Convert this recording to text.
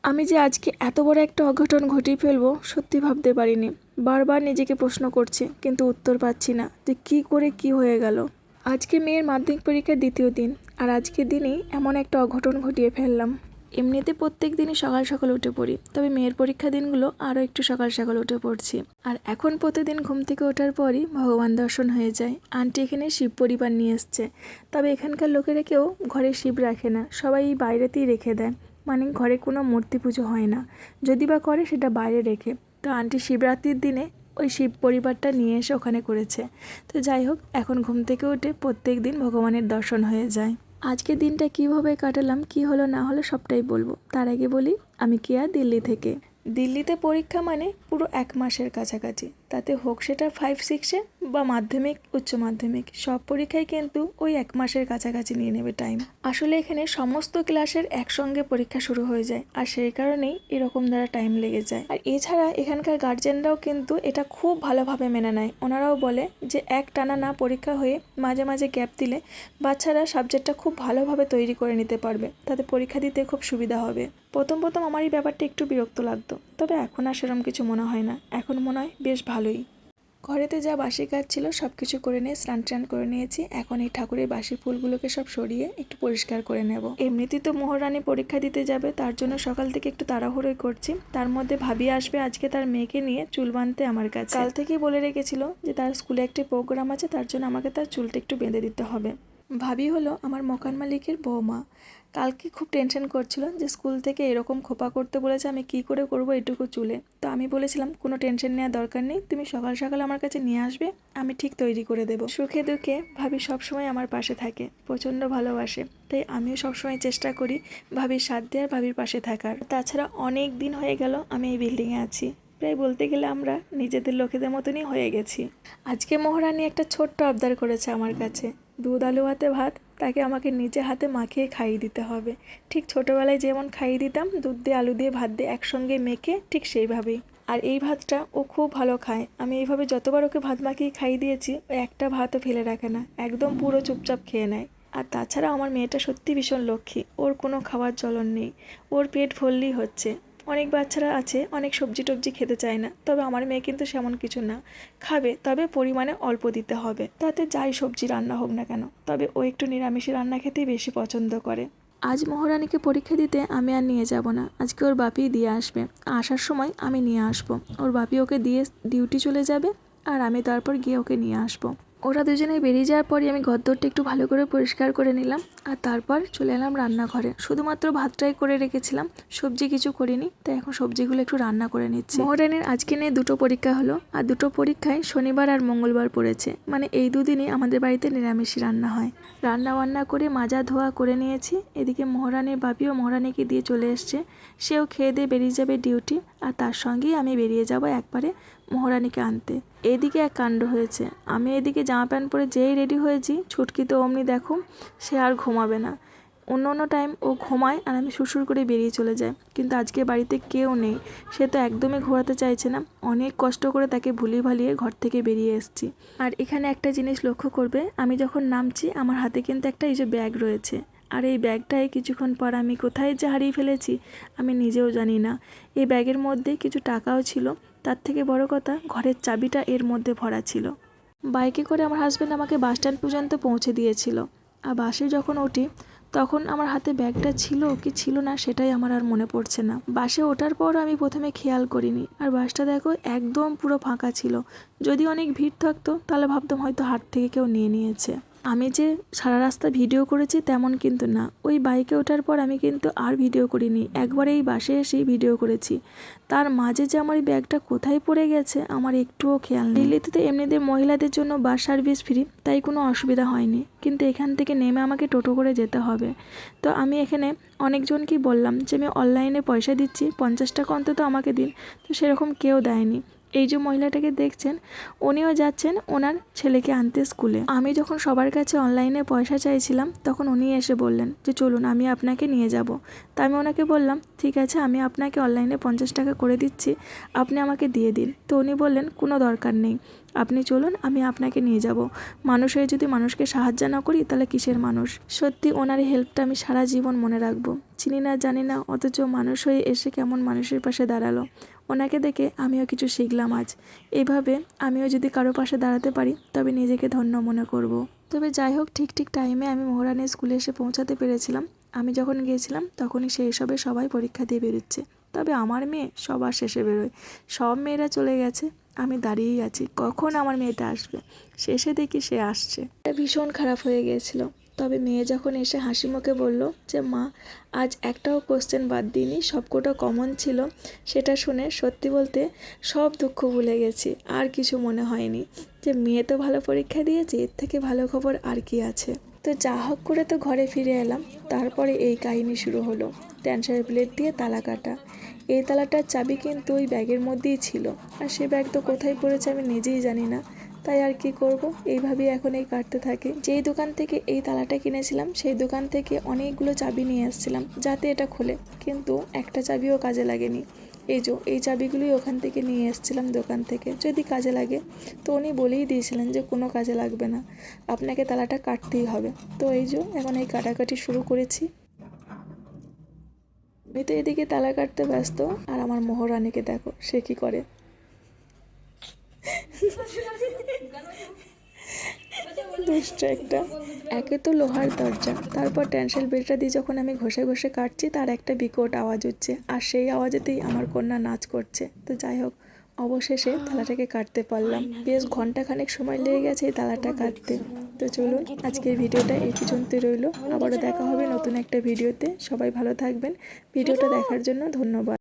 আমি যে আজকে এত বড় একটা অঘটন ঘটিয়ে ফেলবো সত্যি ভাবতে পারিনি। বারবার নিজেকে প্রশ্ন করছি, কিন্তু উত্তর পাচ্ছি না যে কী করে কি হয়ে গেল। আজকে মেয়ের মাধ্যমিক পরীক্ষার দ্বিতীয় দিন, আর আজকের দিনেই এমন একটা অঘটন ঘটিয়ে ফেললাম। এমনিতে প্রত্যেক দিনই সকাল সকাল উঠে পড়ি, তবে মেয়ের পরীক্ষা দিনগুলো আরও একটু সকাল সকাল উঠে পড়ছি। আর এখন প্রতিদিন ঘুম থেকে ওঠার পরই ভগবান দর্শন হয়ে যায়। আন্টি এখানে শিব পরিবার নিয়ে এসছে, তবে এখানকার লোকেরা কেউ ঘরে শিব রাখে না, সবাই বাইরেতেই রেখে দেয়। মানে ঘরে কোনো মূর্তি পুজো হয় না, যদি বা করে সেটা বাইরে রেখে। তো আন্টি শিবরাত্রির দিনে ওই শিব পরিবারটা নিয়ে এসে ওখানে করেছে। তো যাই হোক, এখন ঘুম থেকে উঠে প্রত্যেক দিন ভগবানের দর্শন হয়ে যায়। আজকের দিনটা কীভাবে কাটালাম, কি হলো না হলো সবটাই বলবো। তার আগে বলি, আমি কিয়া দিল্লি থেকে। দিল্লিতে পরীক্ষা মানে পুরো 1 মাসের কাছাকাছি, তাতে হোক সেটা 5-6-এ বা মাধ্যমিক উচ্চ মাধ্যমিক, সব পরীক্ষায় কিন্তু ওই 1 মাসের কাছাকাছি নিয়ে নেবে টাইম। আসলে এখানে সমস্ত ক্লাসের একসঙ্গে পরীক্ষা শুরু হয়ে যায়, আর সেই কারণেই এরকম দ্বারা টাইম লেগে যায়। আর এছাড়া এখানকার গার্জেনরাও কিন্তু এটা খুব ভালোভাবে মেনে নেয়। ওনারাও বলে যে এক টানা না পরীক্ষা হয়ে মাঝে মাঝে গ্যাপ দিলে বাচ্চারা সাবজেক্টটা খুব ভালোভাবে তৈরি করে নিতে পারবে, তাতে পরীক্ষা দিতে খুব সুবিধা হবে। প্রথম আমার এই ব্যাপারটা একটু বিরক্ত লাগতো, তবে এখন আর সেরকম কিছু মনে হয় না। এখন মনে হয় বেশ ভালোই। ঘরেতে যা বাসি কাজ ছিল সব কিছু করে নিয়ে স্নান টান করে নিয়েছি। এখন এই ঠাকুরের বাসি ফুলগুলোকে সব সরিয়ে একটু পরিষ্কার করে নেব। এমনিতেই তো মোহরানি পরীক্ষা দিতে যাবে, তার জন্য সকাল থেকে একটু তাড়াহুড়োই করছি। তার মধ্যে ভাবি আসবে আজকে তার মেয়েকে নিয়ে চুল বাঁধতে আমার কাছে। কাল থেকেই বলে রেখেছিল যে তার স্কুলে একটি প্রোগ্রাম আছে, তার জন্য আমাকে তার চুলটা একটু বেঁধে দিতে হবে। ভাবি হলো আমার মকান মালিকের বৌমা। কালকে খুব টেনশন করছিল যে স্কুল থেকে এরকম খোপা করতে বলেছে, আমি কি করে করব এটুকু চুলে। তো আমি বলেছিলাম কোনো টেনশন নেওয়ার দরকার নেই, তুমি সকাল সকাল আমার কাছে নিয়ে আসবে, আমি ঠিক তৈরি করে দেবো। সুখে দুঃখে ভাবি সবসময় আমার পাশে থাকে, প্রচণ্ড ভালোবাসে। তাই আমিও সবসময় চেষ্টা করি ভাবির সাথ দেওয়ার, ভাবির পাশে থাকার। তাছাড়া অনেক দিন হয়ে গেল আমি এই বিল্ডিংয়ে আছি, প্রায় বলতে গেলে আমরা নিজেদের লোকেদের মতনই হয়ে গেছি। আজকে মহারানী একটা ছোট্ট আবদার করেছে আমার কাছে, দুধ আলু ভাতে ভাত, তাকে আমাকে নিজে হাতে মাখিয়ে খাইয়ে দিতে হবে। ঠিক ছোটোবেলায় যেমন খাইয়ে দিতাম, দুধ দিয়ে আলু দিয়ে ভাত দিয়ে একসঙ্গে মেখে, ঠিক সেইভাবেই। আর এই ভাতটা ও খুব ভালো খায়। আমি এইভাবে যতবার ওকে ভাত মাখিয়ে খাইয়ে দিয়েছি, ও একটা ভাতও ফেলে রাখে না, একদম পুরো চুপচাপ খেয়ে নেয়। আর তাছাড়া আমার মেয়েটা সত্যি ভীষণ লক্ষ্মী, ওর কোনো খাওয়ার জ্বলন নেই, ওর পেট ভরলেই হচ্ছে। অনেক বাচ্চারা আছে অনেক সবজি টবজি খেতে চায় না, তবে আমার মেয়ে কিন্তু সেমন কিছু না, খাবে, তবে পরিমাণে অল্প দিতে হবে। তাতে যাই সবজি রান্না হোক না কেন, তবে ও একটু নিরামিষী রান্না খেতেই বেশি পছন্দ করে। আজ মহারানীকে পরীক্ষা দিতে আমি আর নিয়ে যাব না, আজকে ওর বাপি দিয়ে আসবে। আসার সময় আমি নিয়ে আসবো, ওর বাপি ওকে দিয়ে ডিউটি চলে যাবে, আর আমি তারপর গিয়ে ওকে নিয়ে আসবো। ওরা দুজনে বেরিয়ে যাওয়ার পরই আমি ঘরদোরটা একটু ভালো করে পরিষ্কার করে নিলাম, আর তারপর চলে এলাম রান্নাঘরে। শুধুমাত্র ভাতটাই করে রেখেছিলাম, সবজি কিছু করিনি, তাই এখন সবজিগুলো একটু রান্না করে নিচ্ছি। মহারানীর আজকে নিয়ে 2টো পরীক্ষা হলো, আর 2টো পরীক্ষায় শনিবার আর মঙ্গলবার পড়েছে, মানে এই দুদিনই আমাদের বাড়িতে নিরামিষী রান্না হয়। রান্না বান্না করে মাজা ধোয়া করে নিয়েছি। এদিকে মহারানীর বাপিও মহারানীকে দিয়ে চলে এসছে, সেও খেয়ে দিয়ে বেরিয়ে যাবে ডিউটি, আর তার সঙ্গেই আমি বেরিয়ে যাব একবারে মহারানীকে আনতে। এদিকে এক কাণ্ড হয়েছে, আমি এদিকে জামা প্যান্ট পরে যেই রেডি হয়েছি, ছুটকি তো অমনি দেখো সে আর ঘুমাবে না। অন্য টাইম ও ঘুমায় আর আমি সুরসুর করে বেরিয়ে চলে যাই, কিন্তু আজকে বাড়িতে কেউ নেই, সে তো একদমই ঘোরাতে চাইছে না। অনেক কষ্ট করে তাকে ভুলিয়ে ভালিয়ে ঘর থেকে বেরিয়ে এসেছি। আর এখানে একটা জিনিস লক্ষ্য করবে, আমি যখন নামছি আমার হাতে কিন্তু একটা এই যে ব্যাগ রয়েছে, আর এই ব্যাগটায় কিছুক্ষণ পর আমি কোথায় যে হারিয়ে ফেলেছি আমি নিজেও জানি না। এই ব্যাগের মধ্যে কিছু টাকাও ছিল, তার থেকে বড় কথা ঘরের চাবিটা এর মধ্যে ভরা ছিল। বাইকে করে আমার হাজব্যান্ড আমাকে বাস স্ট্যান্ড পর্যন্ত পৌঁছে দিয়েছিল, আর বাসে যখন উঠি তখন আমার হাতে ব্যাগটা ছিল কি ছিল না সেটাই আমার আর মনে পড়ছে না। বাসে ওঠার পর আমি প্রথমে খেয়াল করিনি, আর বাসটা দেখো একদম পুরো ফাঁকা ছিল। যদি অনেক ভিড় থাকতো তাহলে ভাবতাম হয়তো হাট থেকে কেউ নিয়ে নিয়েছে। আমি যে সারা রাস্তা ভিডিও করেছি তেমন কিন্তু না, ওই বাইকে ওঠার পর আমি কিন্তু আর ভিডিও করিনি, একবার এই বাসে এসেই ভিডিও করেছি। তার মাঝে যে আমার এই ব্যাগটা কোথায় পড়ে গেছে আমার একটুও খেয়াল নেই। দিল্লিতে তো এমনিদের মহিলাদের জন্য বাস সার্ভিস ফ্রি, তাই কোনো অসুবিধা হয়নি, কিন্তু এখান থেকে নেমে আমাকে টোটো করে যেতে হবে। তো আমি এখানে অনেকজনকেই বললাম যে আমি অনলাইনে পয়সা দিচ্ছি, 50 টাকা অন্তত আমাকে দিন, তো সেরকম কেউ দেয়নি। এই যে মহিলাটাকে দেখছেন উনিও যাচ্ছেন ওনার ছেলেকে আনতে স্কুলে। আমি যখন সবার কাছে অনলাইনে পয়সা চাইছিলাম তখন উনি এসে বললেন যে চলুন আমি আপনাকে নিয়ে যাব। তা আমি ওনাকে বললাম ঠিক আছে আমি আপনাকে অনলাইনে 50 টাকা করে দিচ্ছি, আপনি আমাকে দিয়ে দিন। তো উনি বললেন কোনো দরকার নেই, আপনি চলুন আমি আপনাকে নিয়ে যাব। মানুষ হয়ে যদি মানুষকে সাহায্য না করি তাহলে কিসের মানুষ। সত্যি ওনার হেল্পটা আমি সারা জীবন মনে রাখবো। চিনি না জানি না অথচ মানুষ হয়ে এসে কেমন মানুষের পাশে দাঁড়ালো। ওনাকে দেখে আমিও কিছু শিখলাম আজ। এইভাবে আমিও যদি কারো পাশে দাঁড়াতে পারি তবে নিজেকে ধন্য মনে করব। তবে যাই হোক ঠিক টাইমে আমি মোহরানি স্কুলে এসে পৌঁছাতে পেরেছিলাম। আমি যখন গিয়েছিলাম তখনই সেই সবে সবাই পরীক্ষা দিয়ে বেরোচ্ছে, তবে আমার মেয়ে সবার শেষে বেরোয়। সব মেয়েরা চলে গেছে, আমি দাঁড়িয়েই আছি কখন আমার মেয়েটা আসবে। শেষে দেখি সে আসছে। এটা ভীষণ খারাপ হয়ে গিয়েছিল। তবে মেয়ে যখন এসে হাসি মুখে বলল যে মা আজ একটাও কোশ্চেন বাদ দিইনি, সবকটা কমন ছিল, সেটা শুনে সত্যি বলতে সব দুঃখ ভুলে গেছি। আর কিছু মনে হয়নি যে মেয়ে তো ভালো পরীক্ষা দিয়েছে, এর থেকে ভালো খবর আর কি আছে। তো যা হোক করে তো ঘরে ফিরে এলাম। তারপরে এই কাহিনী শুরু হলো, ট্যানসার প্লেট দিয়ে তালা কাটা। এই তালাটার চাবি কিন্তু ওই ব্যাগের মধ্যেই ছিল, আর সে ব্যাগ তো কোথায় পড়েছে আমি নিজেই জানি না। তাই আর কি করব, এইভাবেই এখন এই কাটতে থাকে। যেই দোকান থেকে এই তালাটা কিনেছিলাম সেই দোকান থেকে অনেকগুলো চাবি নিয়ে এসেছিলাম যাতে এটা খোলে, কিন্তু একটা চাবিও কাজে লাগেনি। এই চাবিগুলোই ওখান থেকে নিয়ে এসেছিলাম দোকান থেকে, যদি কাজে লাগে। তো উনি বলেই দিয়েছিলেন যে কোনো কাজে লাগবে না, আপনাকে তালাটা কাটতেই হবে। তো এখন এই কাটাকাটি শুরু করেছি। আমি তো এদিকে তালা কাটতে ব্যস্ত, আর আমার মোহরানিকে দেখো সে কি করে। দুষ্ট একটা। একে তো লোহার দরজা, তারপর ট্যানসেল বেলটা দিয়ে যখন আমি ঘষে ঘষে কাটছি তার একটা বিকট আওয়াজ হচ্ছে, আর সেই আওয়াজেতেই আমার কন্যা নাচ করছে। তো যাই হোক অবশেষে তালাটাকে কাটতে পারলাম। বেশ ঘন্টাখানেক সময় লেগে গেছে এই তালাটা কাটতে। তো চলুন আজকের ভিডিওটা এই পর্যন্ত রইল, আবারও দেখা হবে নতুন একটা ভিডিওতে। সবাই ভালো থাকবেন। ভিডিওটা দেখার জন্য ধন্যবাদ।